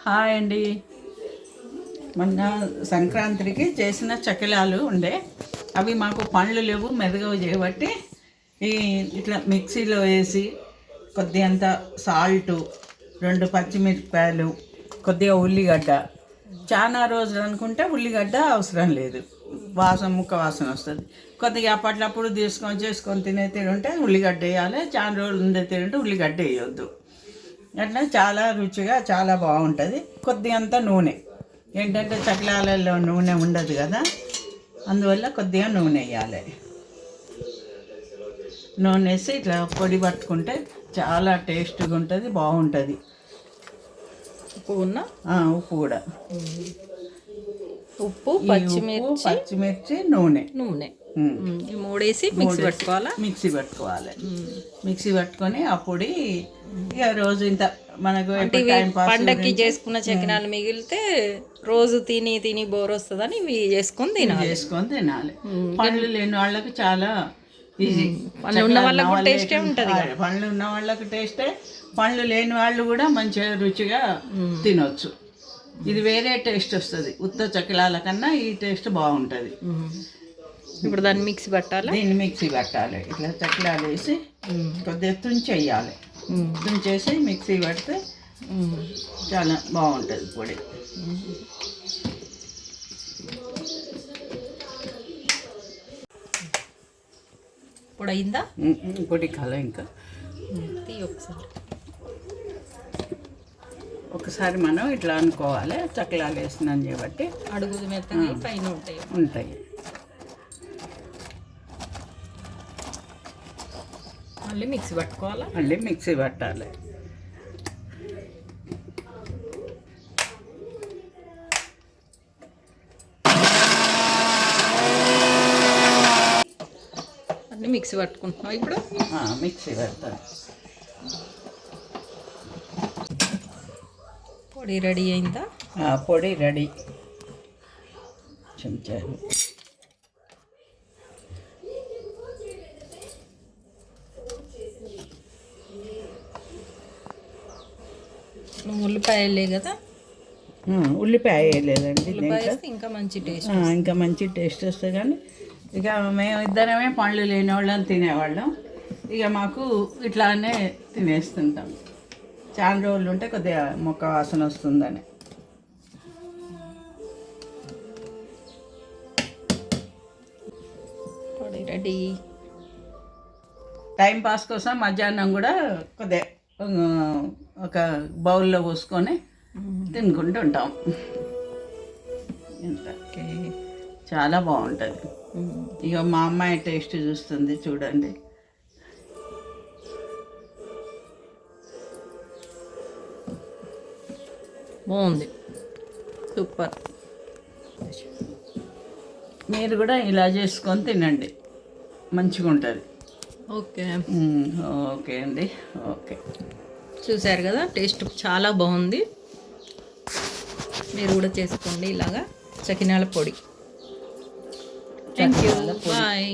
Hi అండి. మొన్న సంక్రాంతికి చేసిన చకిలాలు ఉండే, అవి మాకు పండ్లు లేవు మెదగవు చేయబట్టి ఇట్లా మిక్సీలో వేసి కొద్దిగంత సాల్టు, 2 పచ్చిమిరపకాయలు, కొద్దిగా ఉల్లిగడ్డ, చాలా రోజులు అనుకుంటే ఉల్లిగడ్డ అవసరం లేదు, ముక్క వాసన వస్తుంది. కొద్దిగా అప్పట్లప్పుడు చేసుకొని తింటే ఉల్లిగడ్డ వేయాలి, చాలా రోజులు ఉండే తింటే ఉల్లిగడ్డ వేయొద్దు. అట్లా చాలా రుచిగా చాలా బాగుంటుంది. కొద్దిగంత నూనె, ఏంటంటే చకిలాలలో నూనె ఉండదు కదా, అందువల్ల కొద్దిగా నూనె వేయాలి. నూనె వేసి ఇట్లా పొడి పట్టుకుంటే చాలా టేస్ట్గా ఉంటుంది, బాగుంటుంది. ఉప్పు కూడా, ఉప్పు, పచ్చిమిర్చి, నూనె ఈ మూడేసి మిక్సీ పట్టుకోవాలి. మిక్సీ పట్టుకొని ఆ పొడి ఇక రోజు ఇంత మనకు పండక్కి చేసుకున్న చకినాలు మిగిలితే రోజు తిని బోర్ వస్తుందని ఇవి చేసుకొని తినాలి. పండ్లు లేని వాళ్ళకి చాలా ఈజీ. పండ్లు ఉన్న వాళ్ళకి టేస్టే ఉంటుంది. పండ్లు ఉన్న వాళ్ళకి టేస్టే, పండ్లు లేని వాళ్ళు కూడా మంచిగా రుచిగా తినొచ్చు. ఇది వేరే టేస్ట్ వస్తుంది, ఉత్త చకిలాల కన్నా ఈ టేస్ట్ బాగుంటుంది. ఇప్పుడు దీన్ని మిక్సీ పట్టాలి. ఇట్లా చకిలాలు వేసి కొద్దిగా తుంచేయాలి. తుంచేసి మిక్సీ పడితే చాలా బాగుంటుంది పొడి. పొడి అయిందా? పొడి కాల ఇంకా ఒకసారి మనం ఇట్లా అనుకోవాలి. చకిలాలు వేసినాం కాబట్టి అడుగు మెత్తగా పైన ఉంటాయి. మళ్ళీ మిక్సీ పట్టుకోవాలి. పట్టాలి. అన్నీ మిక్సీ పట్టుకుంటున్నాం. ఇప్పుడు మిక్సీ పడతాను. పొడి రెడీ అయిందా? పొడి రెడీ. చెంచా ఉల్లిపాయలే కదా? ఉల్లిపాయ వేయలేదండి. ఇంకా మంచి టేస్ట్ వస్తుంది. కానీ ఇక మేము ఇద్దరమే పండ్లు లేని వాళ్ళని తినేవాళ్ళం. ఇక మాకు ఇట్లానే తినేస్తుంటాం. చాలా రోజులు ఉంటే కొద్దిగా మొక్క వాసన వస్తుందని. రెడీ. టైం పాస్ కోసం మధ్యాహ్నం కూడా కొద్దిగా ఒక బౌల్లో పోసుకొని తినుకుంటూ ఉంటాం. చాలా బాగుంటుంది. ఇక మా అమ్మాయి టేస్ట్ చూస్తుంది, చూడండి. బాగుంది, సూపర్. మీరు కూడా ఇలా చేసుకొని తినండి, మంచిగా ఉంటుంది. ఓకే అండి. ఓకే, చూసారు కదా, టేస్ట్ చాలా బాగుంది. మీరు కూడా చేసుకోండి ఇలాగా చకినాల పొడి. Thank you. బాయ్.